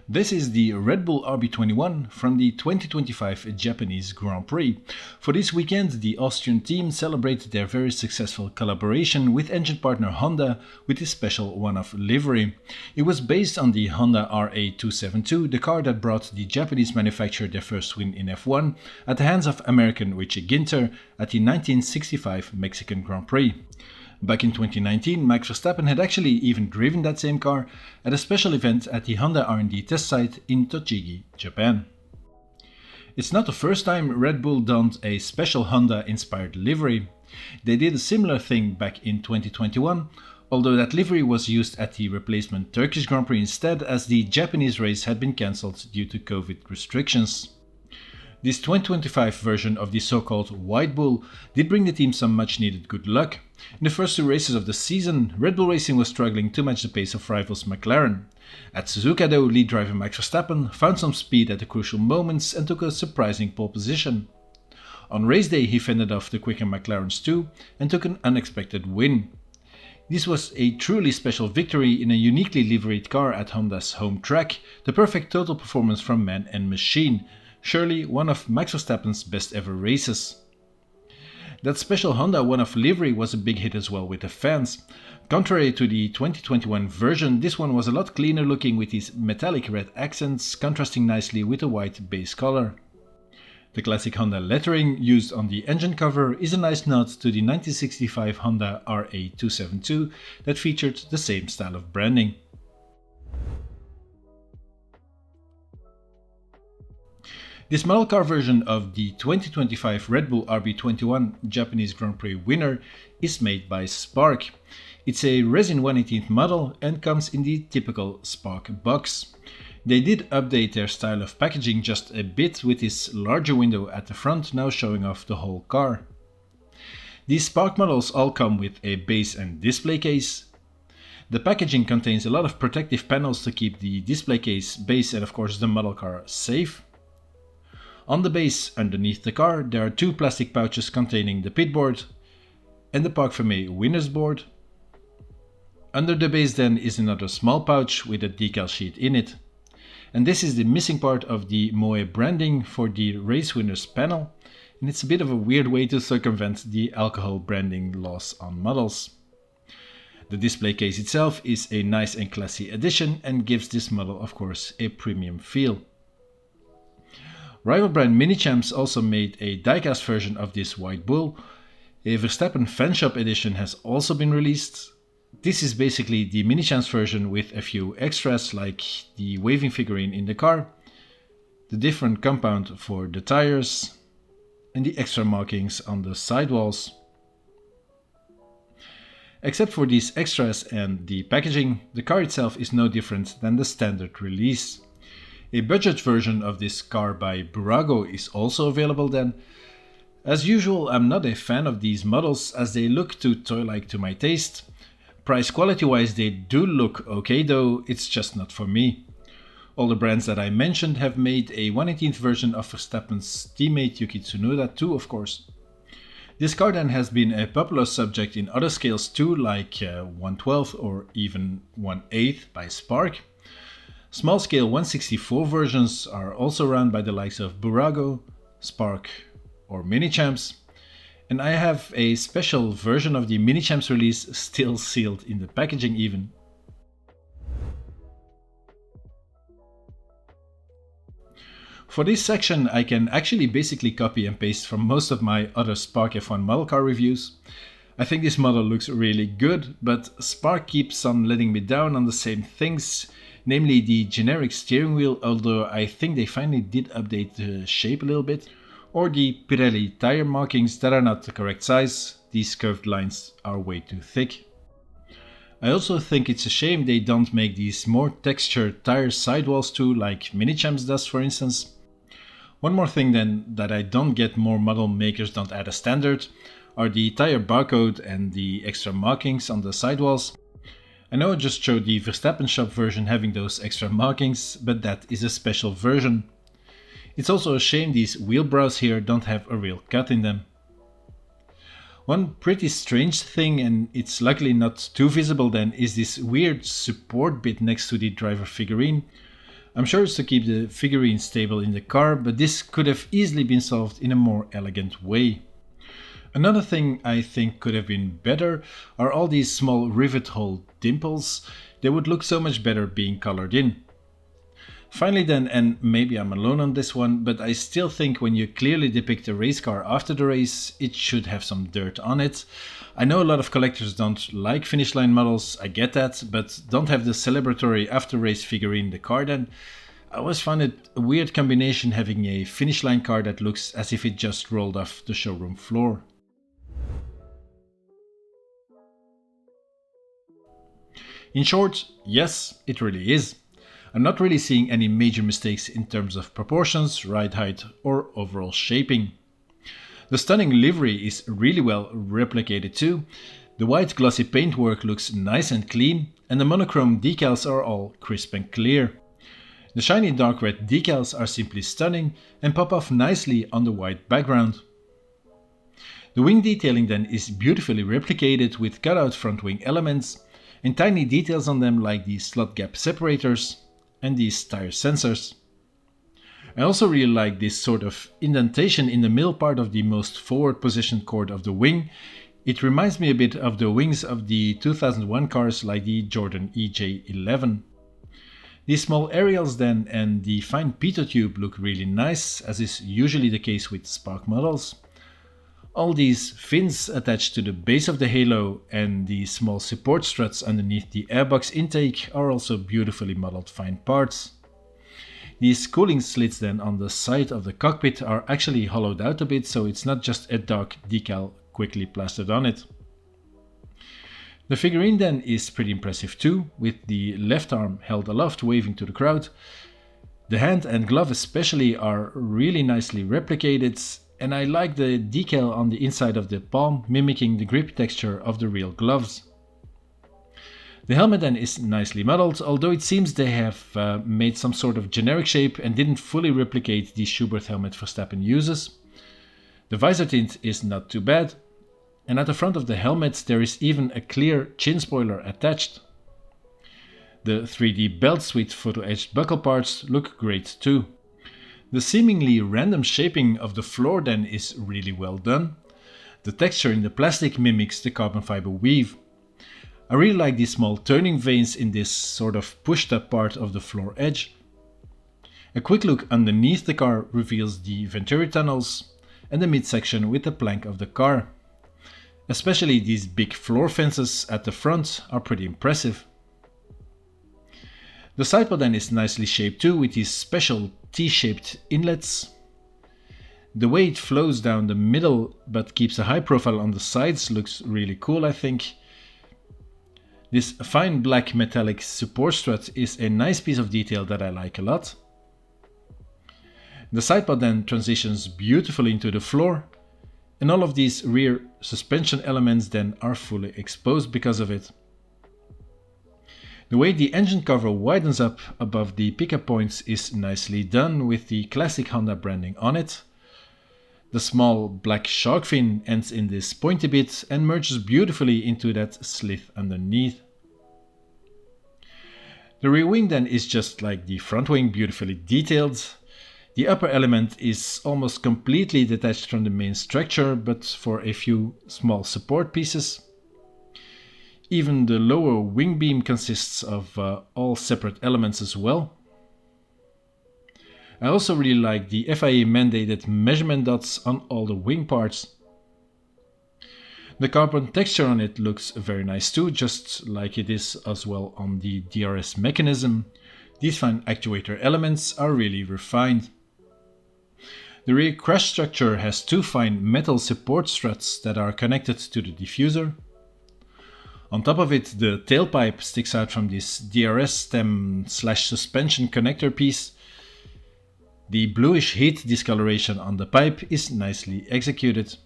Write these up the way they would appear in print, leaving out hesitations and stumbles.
This is the Red Bull RB21 from the 2025 Japanese Grand Prix. For this weekend, the Austrian team celebrated their very successful collaboration with engine partner Honda with a special one-off livery. It was based on the Honda RA272, the car that brought the Japanese manufacturer their first win in F1 at the hands of American Richie Ginter at the 1965 Mexican Grand Prix. Back in 2019, Max Verstappen had actually even driven that same car at a special event at the Honda R&D test site in Tochigi, Japan. It's not the first time Red Bull donned a special Honda-inspired livery. They did a similar thing back in 2021, although that livery was used at the replacement Turkish Grand Prix instead, as the Japanese race had been cancelled due to COVID restrictions. This 2025 version of the so-called White Bull did bring the team some much-needed good luck. In the first two races of the season, Red Bull Racing was struggling to match the pace of rivals McLaren. At Suzuka though, lead driver Max Verstappen found some speed at the crucial moments and took a surprising pole position. On race day he fended off the quicker McLarens too and took an unexpected win. This was a truly special victory in a uniquely liveried car at Honda's home track, the perfect total performance from man and machine. Surely one of Max Verstappen's best ever races. That special Honda one-off livery was a big hit as well with the fans. Contrary to the 2021 version, this one was a lot cleaner looking with these metallic red accents contrasting nicely with the white base color. The classic Honda lettering used on the engine cover is a nice nod to the 1965 Honda RA272 that featured the same style of branding. This model car version of the 2025 Red Bull RB21 Japanese Grand Prix winner is made by Spark. It's a Resin 1/18 model and comes in the typical Spark box. They did update their style of packaging just a bit with this larger window at the front now showing off the whole car. These Spark models all come with a base and display case. The packaging contains a lot of protective panels to keep the display case, base and of course the model car safe. On the base underneath the car there are two plastic pouches containing the pit board and the Parc Fermé winner's board. Under the base then is another small pouch with a decal sheet in it. And this is the missing part of the Moe branding for the race winners panel, and it's a bit of a weird way to circumvent the alcohol branding laws on models. The display case itself is a nice and classy addition and gives this model of course a premium feel. Rival brand Mini Champs also made a diecast version of this White Bull. A Verstappen Fanshop edition has also been released. This is basically the Mini Champs version with a few extras like the waving figurine in the car, the different compound for the tires, and the extra markings on the sidewalls. Except for these extras and the packaging, the car itself is no different than the standard release. A budget version of this car by Burago is also available then. As usual, I'm not a fan of these models as they look too toy-like to my taste. Price quality wise they do look okay though, it's just not for me. All the brands that I mentioned have made a 1/18th version of Verstappen's teammate Yuki Tsunoda too of course. This car then has been a popular subject in other scales too, like 1/12 or even 1/8 by Spark. Small scale 1/64 versions are also run by the likes of Burago, Spark or Mini Champs. And I have a special version of the Mini Champs release still sealed in the packaging even. For this section I can actually basically copy and paste from most of my other Spark F1 model car reviews. I think this model looks really good, but Spark keeps on letting me down on the same things, namely the generic steering wheel, although I think they finally did update the shape a little bit. Or the Pirelli tire markings that are not the correct size, these curved lines are way too thick. I also think it's a shame they don't make these more textured tire sidewalls too, like Mini Champs does for instance. One more thing then that I don't get more model makers don't add as standard are the tire barcode and the extra markings on the sidewalls. I know I just showed the Verstappen shop version having those extra markings, but that is a special version. It's also a shame these wheel brows here don't have a real cut in them. One pretty strange thing, and it's luckily not too visible then, is this weird support bit next to the driver figurine. I'm sure it's to keep the figurine stable in the car, but this could have easily been solved in a more elegant way. Another thing I think could have been better are all these small rivet hole dimples. They would look so much better being colored in. Finally then, and maybe I'm alone on this one, but I still think when you clearly depict a race car after the race, it should have some dirt on it. I know a lot of collectors don't like finish line models, I get that, but don't have the celebratory after race figurine in the car then. I always found it a weird combination having a finish line car that looks as if it just rolled off the showroom floor. In short, yes, it really is. I'm not really seeing any major mistakes in terms of proportions, ride height or overall shaping. The stunning livery is really well replicated too. The white glossy paintwork looks nice and clean, and the monochrome decals are all crisp and clear. The shiny dark red decals are simply stunning and pop off nicely on the white background. The wing detailing then is beautifully replicated with cutout front wing elements and tiny details on them like these slot gap separators and these tire sensors. I also really like this sort of indentation in the middle part of the most forward positioned chord of the wing. It reminds me a bit of the wings of the 2001 cars like the Jordan EJ11. These small aerials then and the fine pitot tube look really nice, as is usually the case with Spark models. All these fins attached to the base of the halo and the small support struts underneath the airbox intake are also beautifully modeled fine parts. These cooling slits then on the side of the cockpit are actually hollowed out a bit, so it's not just a dark decal quickly plastered on it. The figurine then is pretty impressive too, with the left arm held aloft waving to the crowd. The hand and glove especially are really nicely replicated, and I like the decal on the inside of the palm mimicking the grip texture of the real gloves. The helmet then is nicely modeled, although it seems they have made some sort of generic shape and didn't fully replicate the Schubert helmet Verstappen uses. The visor tint is not too bad, and at the front of the helmet there is even a clear chin spoiler attached. The 3D belts with photo-etched buckle parts look great too. The seemingly random shaping of the floor then is really well done. The texture in the plastic mimics the carbon fiber weave. I really like these small turning vanes in this sort of pushed up part of the floor edge. A quick look underneath the car reveals the venturi tunnels and the midsection with the plank of the car. Especially these big floor fences at the front are pretty impressive. The sidepod then is nicely shaped too, with these special T-shaped inlets. The way it flows down the middle but keeps a high profile on the sides looks really cool, I think. This fine black metallic support strut is a nice piece of detail that I like a lot. The sidepod then transitions beautifully into the floor, and all of these rear suspension elements then are fully exposed because of it. The way the engine cover widens up above the pickup points is nicely done with the classic Honda branding on it. The small black shark fin ends in this pointy bit and merges beautifully into that slit underneath. The rear wing then is just like the front wing, beautifully detailed. The upper element is almost completely detached from the main structure, but for a few small support pieces. Even the lower wing beam consists of all separate elements as well. I also really like the FIA mandated measurement dots on all the wing parts. The carbon texture on it looks very nice too, just like it is as well on the DRS mechanism. These fine actuator elements are really refined. The rear crash structure has two fine metal support struts that are connected to the diffuser. On top of it, the tailpipe sticks out from this DRS stem/suspension connector piece. The bluish heat discoloration on the pipe is nicely executed.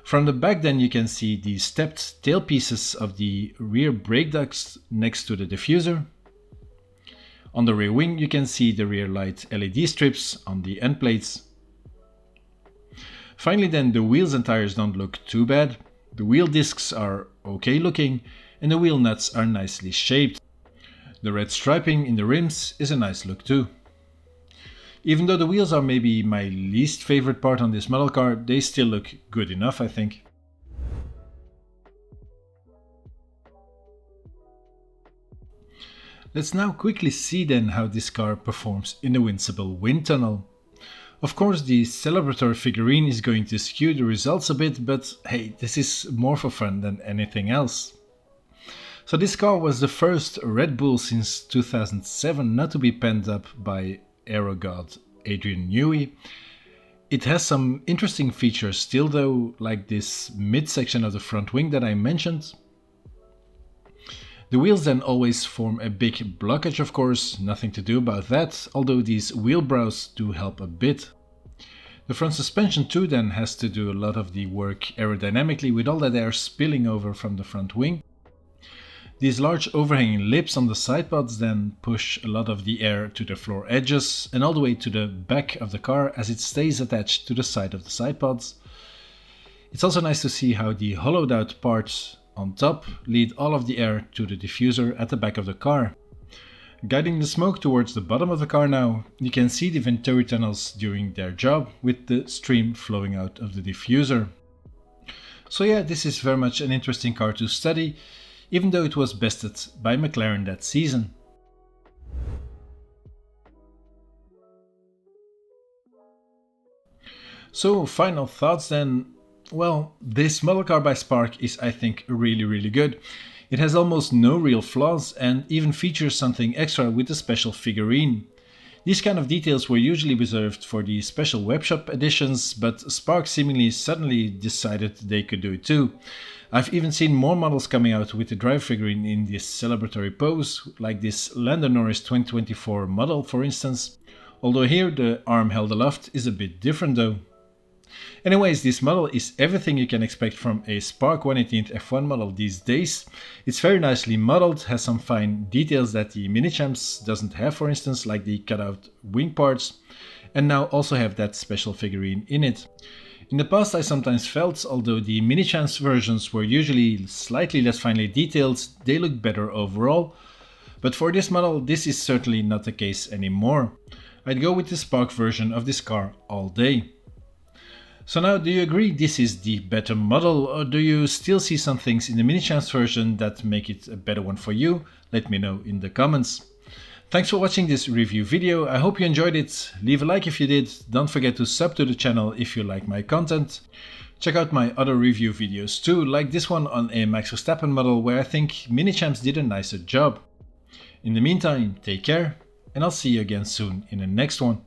From the back then you can see the stepped tailpieces of the rear brake ducts next to the diffuser. On the rear wing you can see the rear light LED strips on the end plates. Finally then, the wheels and tires don't look too bad. The wheel discs are okay looking and the wheel nuts are nicely shaped. The red striping in the rims is a nice look too. Even though the wheels are maybe my least favorite part on this model car, they still look good enough, I think. Let's now quickly see then how this car performs in the Invincible wind tunnel. Of course, the celebratory figurine is going to skew the results a bit, but hey, this is more for fun than anything else. So this car was the first Red Bull since 2007 not to be penned up by aero god Adrian Newey. It has some interesting features still though, like this midsection of the front wing that I mentioned. The wheels then always form a big blockage, of course, nothing to do about that, although these wheel brows do help a bit. The front suspension too then has to do a lot of the work aerodynamically with all that air spilling over from the front wing. These large overhanging lips on the side pods then push a lot of the air to the floor edges and all the way to the back of the car as it stays attached to the side of the side pods. It's also nice to see how the hollowed out parts on top lead all of the air to the diffuser at the back of the car. Guiding the smoke towards the bottom of the car now, you can see the venturi tunnels doing their job with the stream flowing out of the diffuser. So yeah, this is very much an interesting car to study, even though it was bested by McLaren that season. So final thoughts then. Well, this model car by Spark is I think really good. It has almost no real flaws and even features something extra with the special figurine. These kind of details were usually reserved for the special webshop editions, but Spark seemingly suddenly decided they could do it too. I've even seen more models coming out with the driver figurine in this celebratory pose, like this Lando Norris 2024 model for instance, although here the arm held aloft is a bit different though. Anyways, this model is everything you can expect from a Spark 118th F1 model these days. It's very nicely modeled, has some fine details that the Mini Champs doesn't have, for instance, like the cutout wing parts, and now also have that special figurine in it. In the past I sometimes felt, although the Mini Champs versions were usually slightly less finely detailed, they look better overall, but for this model this is certainly not the case anymore. I'd go with the Spark version of this car all day. So now, do you agree this is the better model, or do you still see some things in the Mini Champs version that make it a better one for you? Let me know in the comments. Thanks for watching this review video, I hope you enjoyed it. Leave a like if you did, don't forget to sub to the channel if you like my content. Check out my other review videos too, like this one on a Max Verstappen model where I think Mini Champs did a nicer job. In the meantime, take care, and I'll see you again soon in the next one.